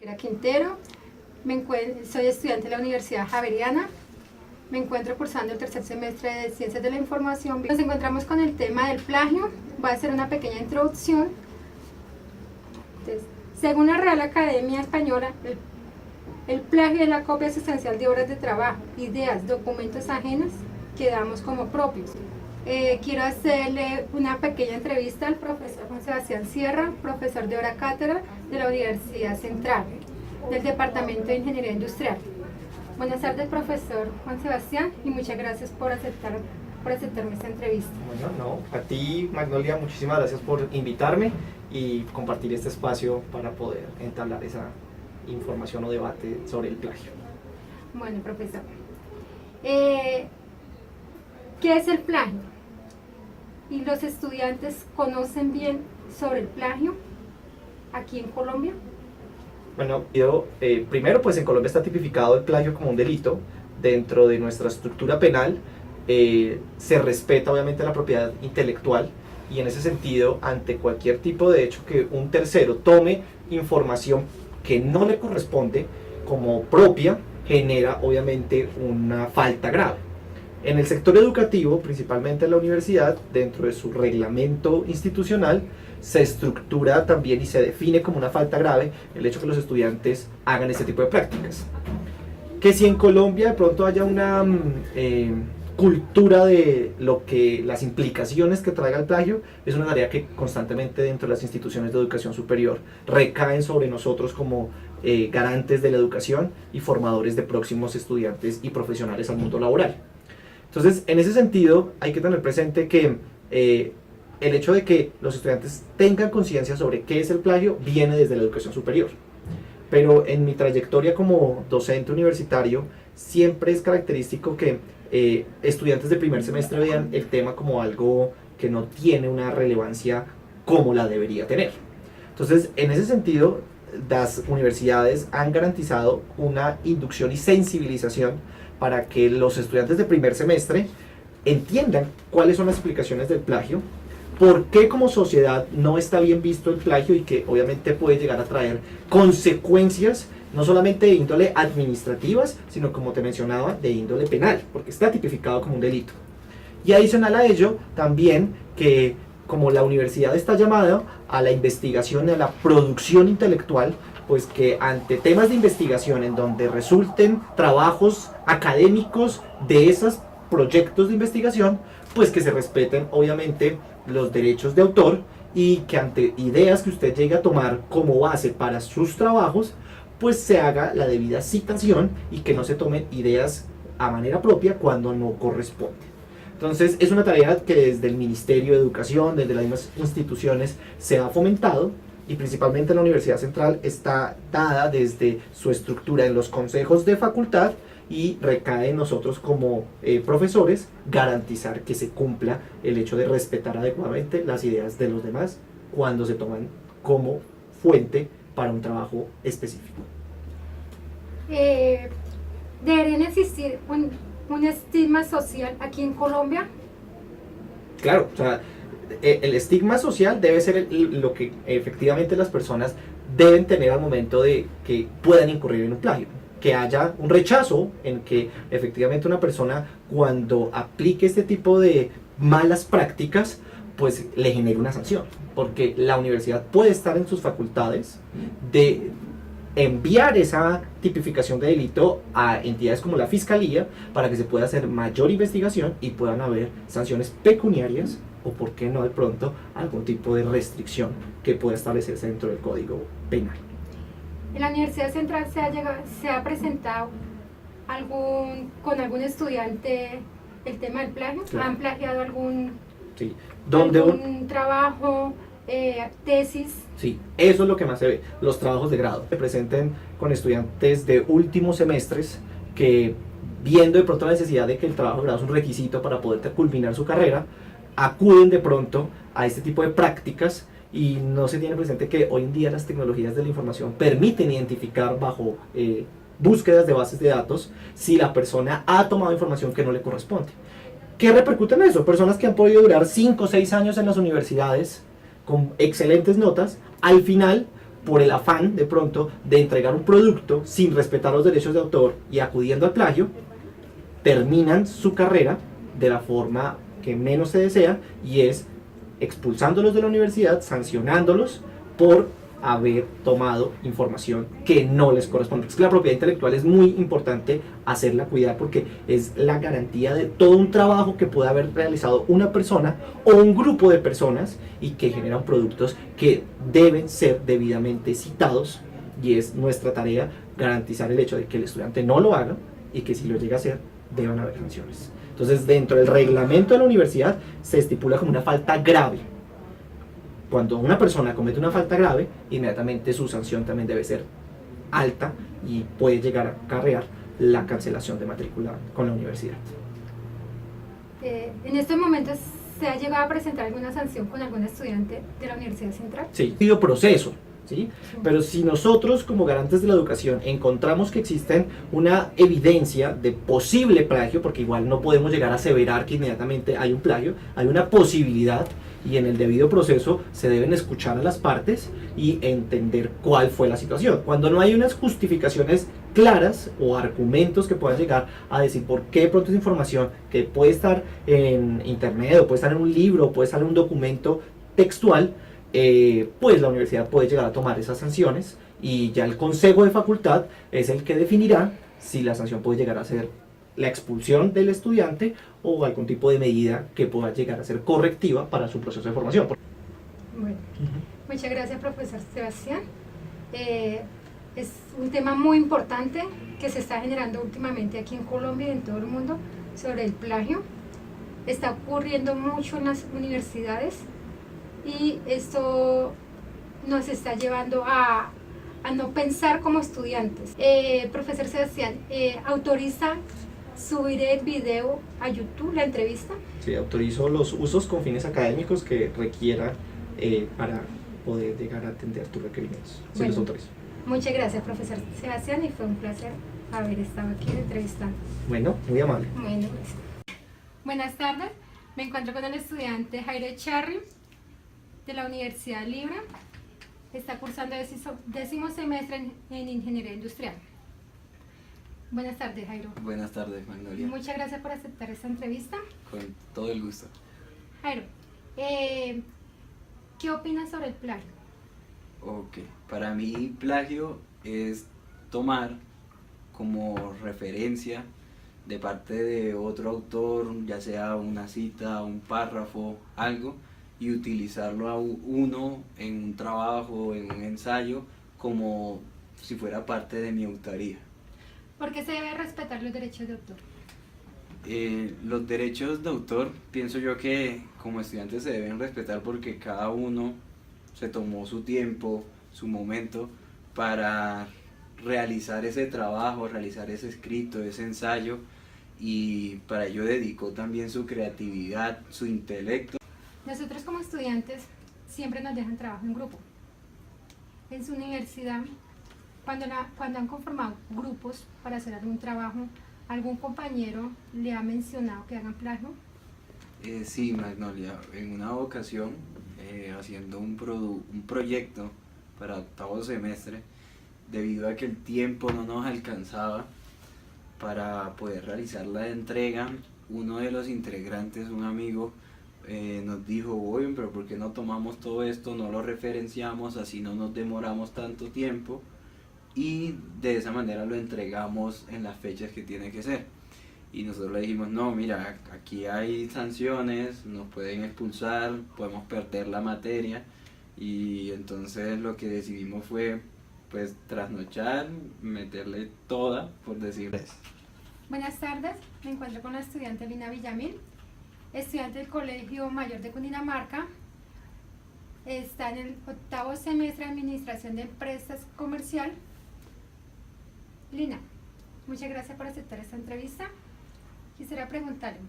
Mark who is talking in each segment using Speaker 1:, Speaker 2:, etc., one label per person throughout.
Speaker 1: Quintero, soy estudiante de la Universidad Javeriana, me encuentro cursando el tercer semestre de Ciencias de la Información. Nos encontramos con el tema del plagio, voy a hacer una pequeña introducción. Entonces, según la Real Academia Española, el plagio es la copia sustancial de obras de trabajo, ideas, documentos ajenos que damos como propios. Quiero hacerle una pequeña entrevista al profesor Juan Sebastián Sierra, profesor de hora cátedra de la Universidad Central, del Departamento de Ingeniería Industrial. Buenas tardes, profesor Juan Sebastián, y muchas gracias por aceptarme esta entrevista.
Speaker 2: Bueno, a ti, Magnolia, muchísimas gracias por invitarme y compartir este espacio para poder entablar esa información o debate sobre el plagio.
Speaker 1: Bueno, profesor, ¿qué es el plagio? ¿Y los estudiantes conocen bien sobre el plagio aquí en Colombia?
Speaker 2: Bueno, primero pues en Colombia está tipificado el plagio como un delito. Dentro de nuestra estructura penal se respeta obviamente la propiedad intelectual, y en ese sentido, ante cualquier tipo de hecho que un tercero tome información que no le corresponde como propia, genera obviamente una falta grave. En el sector educativo, principalmente en la universidad, dentro de su reglamento institucional, se estructura también y se define como una falta grave el hecho que los estudiantes hagan este tipo de prácticas. Que si en Colombia de pronto haya una cultura de lo que las implicaciones que traiga el plagio, es una tarea que constantemente dentro de las instituciones de educación superior recaen sobre nosotros como garantes de la educación y formadores de próximos estudiantes y profesionales al mundo laboral. Entonces, en ese sentido, hay que tener presente que el hecho de que los estudiantes tengan conciencia sobre qué es el plagio viene desde la educación superior. Pero en mi trayectoria como docente universitario, siempre es característico que estudiantes de primer semestre vean el tema como algo que no tiene una relevancia como la debería tener. Entonces, en ese sentido, las universidades han garantizado una inducción y sensibilización para que los estudiantes de primer semestre entiendan cuáles son las explicaciones del plagio, por qué como sociedad no está bien visto el plagio y que obviamente puede llegar a traer consecuencias no solamente de índole administrativas, sino, como te mencionaba, de índole penal, porque está tipificado como un delito. Y adicional a ello, también que como la universidad está llamada a la investigación y a la producción intelectual, pues que ante temas de investigación en donde resulten trabajos académicos de esos proyectos de investigación, pues que se respeten obviamente los derechos de autor, y que ante ideas que usted llegue a tomar como base para sus trabajos, pues se haga la debida citación y que no se tomen ideas a manera propia cuando no corresponde. Entonces es una tarea que desde el Ministerio de Educación, desde las mismas instituciones, se ha fomentado, y principalmente en la Universidad Central está dada desde su estructura en los consejos de facultad, y recae en nosotros como profesores garantizar que se cumpla el hecho de respetar adecuadamente las ideas de los demás cuando se toman como fuente para un trabajo específico.
Speaker 1: ¿Deberían existir un estigma social aquí en Colombia?
Speaker 2: Claro, o sea, el estigma social debe ser lo que efectivamente las personas deben tener al momento de que puedan incurrir en un plagio. Que haya un rechazo en que efectivamente una persona, cuando aplique este tipo de malas prácticas, pues le genere una sanción, porque la universidad puede estar en sus facultades de enviar esa tipificación de delito a entidades como la Fiscalía para que se pueda hacer mayor investigación y puedan haber sanciones pecuniarias, o por qué no de pronto algún tipo de restricción que pueda establecerse dentro del Código Penal.
Speaker 1: ¿En la Universidad Central se ha presentado con algún estudiante el tema del plagio?
Speaker 2: Claro.
Speaker 1: ¿Han plagiado algún trabajo, tesis?
Speaker 2: Sí, eso es lo que más se ve, los trabajos de grado. Se presenten con estudiantes de últimos semestres que, viendo de pronto la necesidad de que el trabajo de grado es un requisito para poder culminar su carrera, acuden de pronto a este tipo de prácticas, y no se tiene presente que hoy en día las tecnologías de la información permiten identificar bajo búsquedas de bases de datos si la persona ha tomado información que no le corresponde. ¿Qué repercute en eso? Personas que han podido durar 5 o 6 años en las universidades con excelentes notas, al final por el afán de pronto de entregar un producto sin respetar los derechos de autor y acudiendo al plagio, terminan su carrera de la forma que menos se desea, y es expulsándolos de la universidad, sancionándolos por haber tomado información que no les corresponde. Es que la propiedad intelectual es muy importante hacerla cuidar, porque es la garantía de todo un trabajo que puede haber realizado una persona o un grupo de personas y que generan productos que deben ser debidamente citados, y es nuestra tarea garantizar el hecho de que el estudiante no lo haga y que si lo llega a hacer deban haber sanciones. Entonces, dentro del reglamento de la universidad se estipula como una falta grave. Cuando una persona comete una falta grave, inmediatamente su sanción también debe ser alta y puede llegar a acarrear la cancelación de matrícula con la universidad.
Speaker 1: En estos momentos, ¿se ha llegado a presentar alguna sanción con algún estudiante de la Universidad Central?
Speaker 2: Sí, ha sido proceso, ¿sí? Pero si nosotros como garantes de la educación encontramos que existe una evidencia de posible plagio, porque igual no podemos llegar a aseverar que inmediatamente hay un plagio, hay una posibilidad, y en el debido proceso se deben escuchar a las partes y entender cuál fue la situación. Cuando no hay unas justificaciones claras o argumentos que puedan llegar a decir por qué de pronto esa información, que puede estar en internet o puede estar en un libro o puede estar en un documento textual, pues la universidad puede llegar a tomar esas sanciones, y ya el consejo de facultad es el que definirá si la sanción puede llegar a ser la expulsión del estudiante o algún tipo de medida que pueda llegar a ser correctiva para su proceso de formación.
Speaker 1: Bueno, muchas gracias, profesor Sebastián. Es un tema muy importante que se está generando últimamente aquí en Colombia y en todo el mundo sobre el plagio. Está ocurriendo mucho en las universidades y esto nos está llevando a no pensar como estudiantes. Profesor Sebastián, ¿autoriza subir el video a YouTube, la entrevista?
Speaker 2: Sí, autorizo los usos con fines académicos que requiera para poder llegar a atender tus requerimientos. Sí, los autorizo.
Speaker 1: Muchas gracias, profesor Sebastián, y fue un placer haber estado aquí entrevistando.
Speaker 2: Bueno, muy amable.
Speaker 1: Bueno, gracias. Buenas tardes, me encuentro con el estudiante Jairo Echarri de la Universidad Libre. Está cursando décimo semestre en Ingeniería Industrial. Buenas tardes, Jairo.
Speaker 3: Buenas tardes, Magnolia.
Speaker 1: Muchas gracias por aceptar esta entrevista.
Speaker 3: Con todo el gusto.
Speaker 1: Jairo, ¿qué opinas sobre el plagio?
Speaker 3: Ok, para mí plagio es tomar como referencia de parte de otro autor, ya sea una cita, un párrafo, algo, y utilizarlo a uno en un trabajo, en un ensayo, como si fuera parte de mi autoría.
Speaker 1: ¿Por qué se debe respetar los derechos de autor?
Speaker 3: Los derechos de autor, pienso yo que como estudiantes se deben respetar porque cada uno se tomó su tiempo, su momento para realizar ese trabajo, realizar ese escrito, ese ensayo, y para ello dedicó también su creatividad, su intelecto.
Speaker 1: Nosotros como estudiantes siempre nos dejan trabajo en grupo. En su universidad, cuando han conformado grupos para hacer algún trabajo, ¿algún compañero le ha mencionado que hagan plagio?
Speaker 3: Sí, Magnolia, en una ocasión, haciendo un proyecto para octavo semestre, debido a que el tiempo no nos alcanzaba para poder realizar la entrega, uno de los integrantes, un amigo, nos dijo, oye, pero ¿por qué no tomamos todo esto, no lo referenciamos, así no nos demoramos tanto tiempo? Y de esa manera lo entregamos en las fechas que tiene que ser. Y nosotros le dijimos, no, mira, aquí hay sanciones, nos pueden expulsar, podemos perder la materia. Y entonces lo que decidimos fue, pues, trasnochar, meterle toda, por decirles.
Speaker 1: Buenas tardes, me encuentro con la estudiante Lina Villamil, estudiante del Colegio Mayor de Cundinamarca. Está en el octavo semestre de Administración de Empresas Comercial. Lina, muchas gracias por aceptar esta entrevista. Quisiera preguntarle,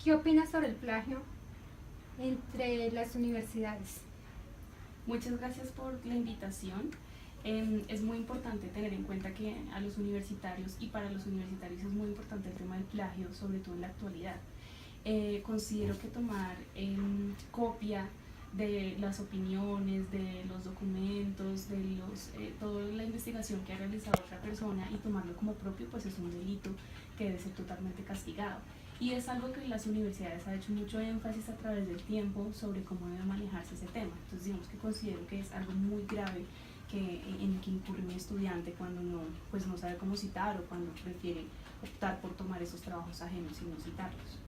Speaker 1: ¿qué opinas sobre el plagio entre las universidades?
Speaker 4: Muchas gracias por la invitación. Es muy importante tener en cuenta que a los universitarios y para los universitarios es muy importante el tema del plagio, sobre todo en la actualidad. Considero que tomar copia de las opiniones, de los documentos, de toda la investigación que ha realizado otra persona y tomarlo como propio, pues es un delito que debe ser totalmente castigado. Y es algo que las universidades han hecho mucho énfasis a través del tiempo sobre cómo debe manejarse ese tema. Entonces digamos que considero que es algo muy grave en que incurre un estudiante cuando pues no sabe cómo citar o cuando prefiere optar por tomar esos trabajos ajenos y no citarlos.